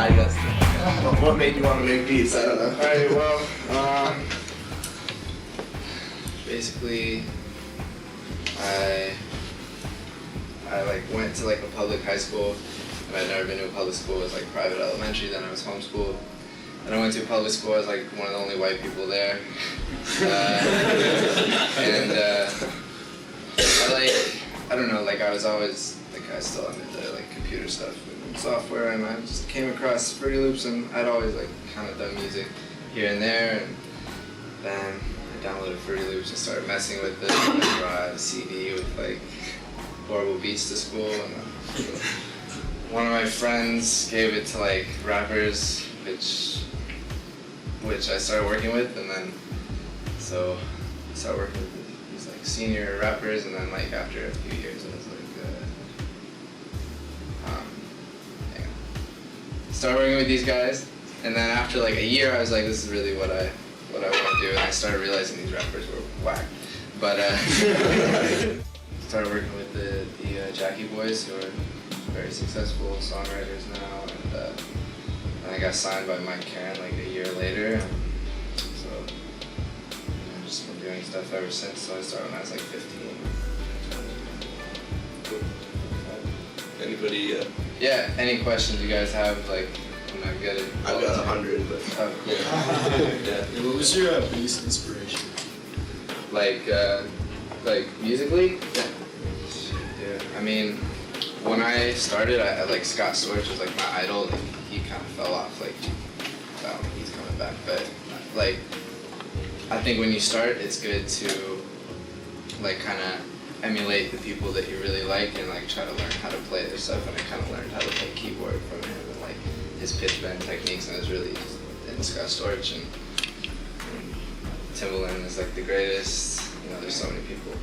I guess. What made you want to make beats? I don't know. Alright, well, basically, I like went to like a public high school, and I'd never been to a public school. It was like private elementary, then I was homeschooled. And I went to a public school, I was like one of the only white people there. I don't know, like I was always, like I still am into like computer stuff and software, and I just came across Fruity Loops, and I'd always like kind of done music here and there, and then I downloaded Fruity Loops and started messing with it, and I brought a CD with like horrible beats to school, and one of my friends gave it to like rappers, which I started working with, and then so I started working with these like senior rappers, and then like after a few years I was like started working with these guys, and then after like a year I was like, this is really what I want to do, and I started realizing these rappers were whack, but started working with the Jackie Boys, who are very successful songwriters now, and I got signed by Mike Karen like a year later, so I've just been doing stuff ever since. So I started when I was like 15. Cool. Anybody? Yeah. Any questions you guys have? Like, I'm not good at. I've got 100, but. Oh, cool. Yeah. What was your bass inspiration? Like musically? Yeah. I mean, when I started, I like Scott Storch was like my idol. Like, he kind of fell off. Like, I don't think he's coming back. But like, I think when you start, it's good to like kind of emulate the people that you really like and like try to learn how to play their stuff. And I kind of learned how to play keyboard from him and like his pitch bend techniques, and it was really just in Scott Storch, and Timbaland is like the greatest. You know, there's so many people.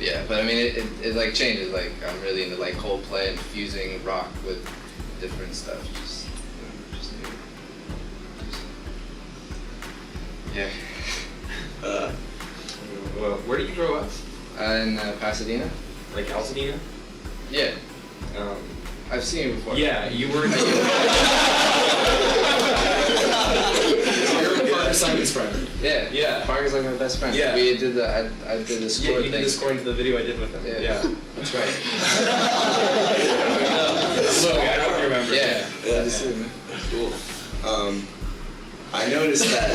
Yeah, but I mean, it like changes. Like, I'm really into like Coldplay and fusing rock with different stuff. Just new. Yeah. Well, where did you grow up? In Pasadena. Like Altadena? Yeah. I've seen you before. Yeah, you were. You're Parker Simon's friend. Yeah. Yeah. Parker's like my best friend. Yeah. We did the. I did the score Yeah, you thing. did the scoring to the video I did with him. Yeah. That's right. Look, I don't remember. Yeah. Yeah. Just see, man. Cool. I noticed that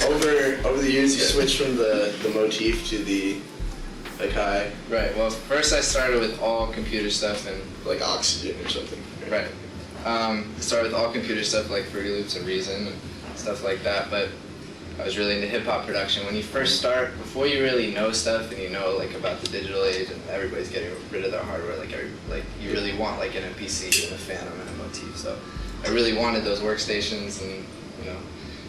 over the years you switched from the motif to the high, Right. Well, first I started with all computer stuff and. like oxygen or something. Right. Started with all computer stuff like Fruity Loops and Reason and stuff like that, but I was really into hip-hop production. When you first start, before you really know stuff and you know like about the digital age and everybody's getting rid of their hardware, like you really want like an MPC and a Phantom and a motif. So I really wanted those workstations, and you know,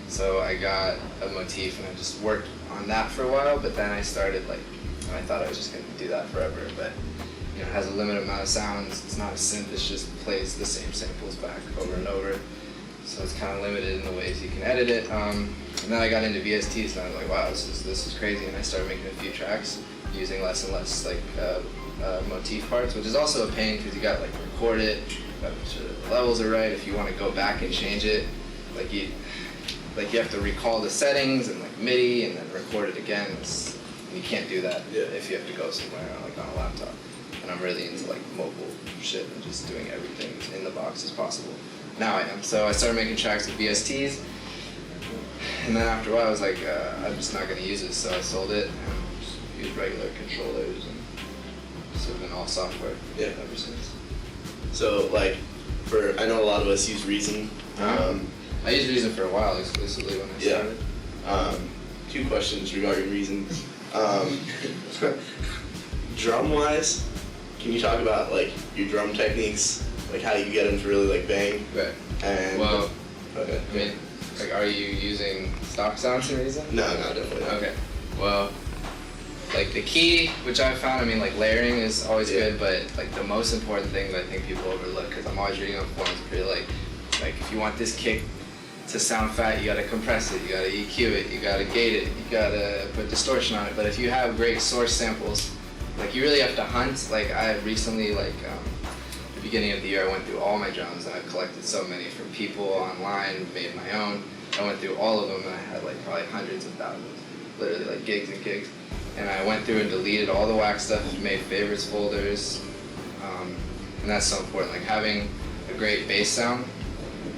so I got a motif and I just worked on that for a while, but then I started like, I thought I was just gonna do that forever, but you know, it has a limited amount of sounds. It's not a synth, it just plays the same samples back over and over. So it's kind of limited in the ways you can edit it. And then I got into VSTs, and I was like, wow, this is crazy. And I started making a few tracks using less and less like motif parts, which is also a pain because you got like record it, got to make sure that the levels are right. If you want to go back and change it, like you have to recall the settings and like MIDI and then record it again. You can't do that if you have to go somewhere like on a laptop. And I'm really into like mobile shit and just doing everything in the box as possible. Now I am. So I started making tracks with VSTs, and then after a while I was like, I'm just not going to use it, so I sold it and just used regular controllers, and so it's been all software ever since. So like, I know a lot of us use Reason. I used Reason for a while exclusively when I started. Two questions regarding Reason. Drum-wise, can you talk about like your drum techniques, like how you get them to really like bang? Right. And well, okay. I mean, like, are you using stock sounds in Reason? No, definitely not. Okay. Well, like the key, which I found, I mean, like layering is always good, but like the most important thing that I think people overlook, because I'm always reading on forums, pretty like if you want this kick to sound fat, you gotta compress it, you gotta EQ it, you gotta gate it, you gotta put distortion on it. But if you have great source samples, like you really have to hunt. Like I recently the beginning of the year I went through all my drums, and I've collected so many from people online, made my own. I went through all of them, and I had like probably hundreds of thousands, literally like gigs and gigs. And I went through and deleted all the whack stuff, made favorites folders, and that's so important. Like having a great bass sound,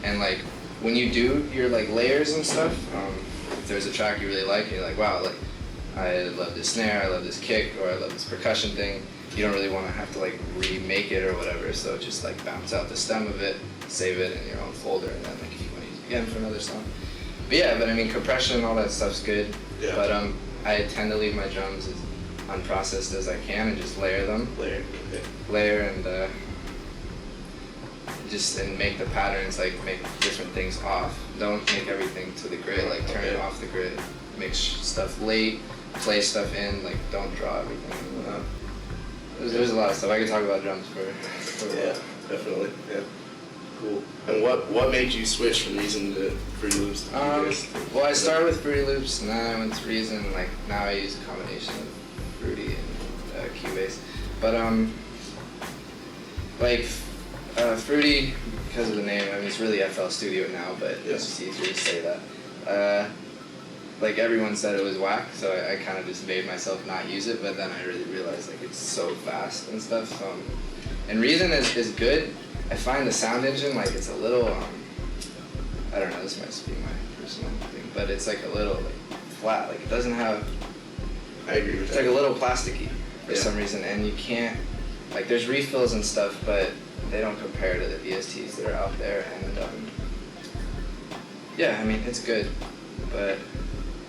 and like when you do your like layers and stuff, if there's a track you really like, and you're like, wow, like I love this snare, I love this kick, or I love this percussion thing. You don't really want to have to like remake it or whatever, so just like bounce out the stem of it, save it in your own folder, and then like if you want to use it again for another song. But yeah, but I mean compression and all that stuff's good. Yeah. But I tend to leave my drums as unprocessed as I can and just layer them. Layer. Okay. Layer and make the patterns, like make different things off. Don't make everything to the grid, like turn it off the grid. Make stuff late, play stuff in, like don't draw everything. There's a lot of stuff. I could talk about drums for a while. Yeah, definitely. Yeah. Cool. And what made you switch from Reason to Fruity Loops to Cubase? Well, I started with Fruity Loops, and then I went to Reason, and like now I use a combination of Fruity and Cubase. But Fruity, because of the name, I mean it's really FL Studio now, but it's just easier to say that. Like everyone said it was whack, so I kind of just made myself not use it, but then I really realized like it's so fast and stuff. And Reason is good. I find the sound engine, like it's a little, I don't know, this might be my personal thing, but it's like a little like flat, like it doesn't have, I agree with it's that. like a little plasticky for some reason, and you can't, like there's refills and stuff, but they don't compare to the VSTs that are out there, and yeah, I mean, it's good, but,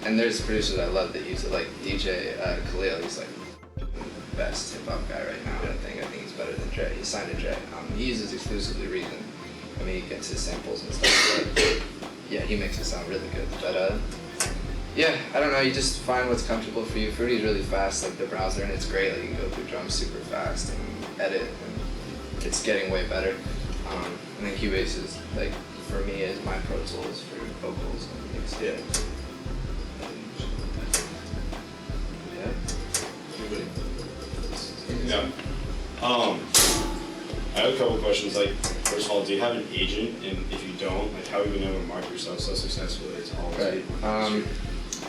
and there's producers I love that use it, like DJ Khalil, he's like the best hip-hop guy right now, I think he's better than Dre. He signed to Dre. He uses exclusively Reason. I mean, he gets his samples and stuff, but yeah, he makes it sound really good. But yeah, I don't know, you just find what's comfortable for you. Fruity's really fast, like the browser, and it's great, like you can go through drums super fast and edit, and it's getting way better. And then Cubase is, like, for me, is my Pro Tools for vocals and things. Yeah. Yeah. Yeah. I have a couple questions. Like, first of all, do you have an agent? And if you don't, like, how have you been able to market yourself so successfully? It's always Right.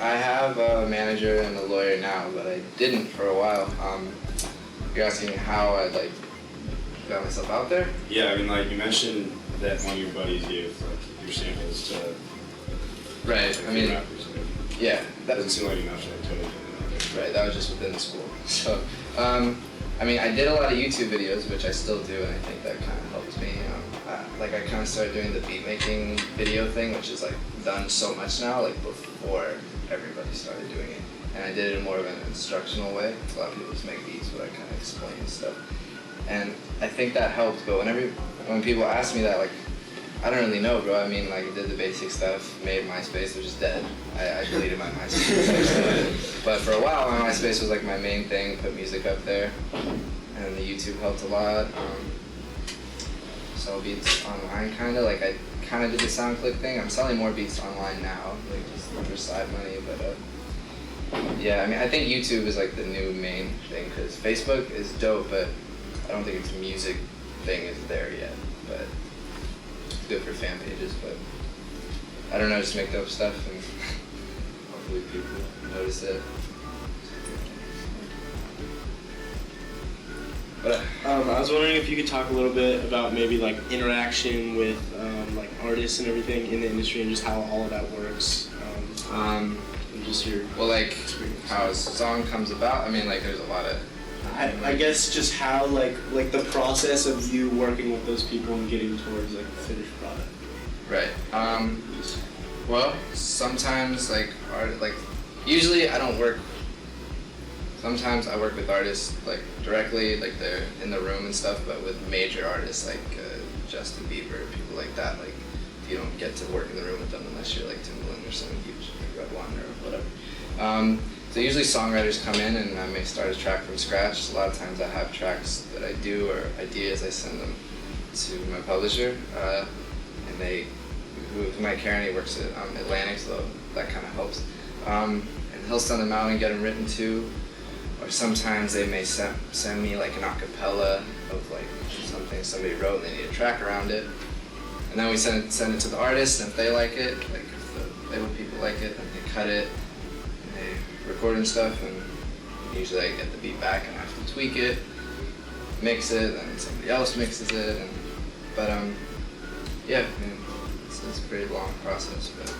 I have a manager and a lawyer now, but I didn't for a while. You're asking how I like got myself out there? Yeah, I mean, like, you mentioned that one of your buddies gave like your samples to Right. like, I mean, rappers. yeah. That doesn't seem like enough to like totally get Right. That was just within the school. So, I mean, I did a lot of YouTube videos, which I still do, and I think that kind of helped me. Like, I kind of started doing the beat making video thing, which is like done so much now, like before everybody started doing it. And I did it in more of an instructional way. A lot of people just make beats, but I kind of explain stuff. And I think that helped. But when people ask me that, like, I don't really know, bro. I mean, like, I did the basic stuff, made MySpace, which is dead. I deleted my MySpace. But for a while, my MySpace was like my main thing, put music up there. And the YouTube helped a lot. Sell beats online, kind of. Like, I kind of did the SoundClick thing. I'm selling more beats online now, like, just for side money. But, yeah, I mean, I think YouTube is, like, the new main thing, because Facebook is dope, but I don't think its music thing is there yet. But it's good for fan pages, but I don't know, just make dope stuff and hopefully people notice it. But I was wondering if you could talk a little bit about maybe like interaction with like artists and everything in the industry and just how all of that works. And just your well, like experience. how a song comes about. I mean, like there's a lot of. I guess just how like the process of you working with those people and getting towards like the finished product. Right. Well, sometimes usually I don't work. Sometimes I work with artists like directly, like they're in the room and stuff, but with major artists like Justin Bieber, people like that, like you don't get to work in the room with them unless you're like Timbaland or some huge Red One or whatever. So usually songwriters come in and I may start a track from scratch. So a lot of times I have tracks that I do or ideas, I send them to my publisher, and Mike Carney works at Atlantic, so that kind of helps. And he'll send them out and get them written too. Or sometimes they may send me like an acapella of like something somebody wrote and they need a track around it. And then we send it to the artist, and if they like it, like if the label people like it, then they cut it, and they record and stuff, and usually I get the beat back and I have to tweak it, mix it, then somebody else mixes it, but yeah, I mean, it's a pretty long process, but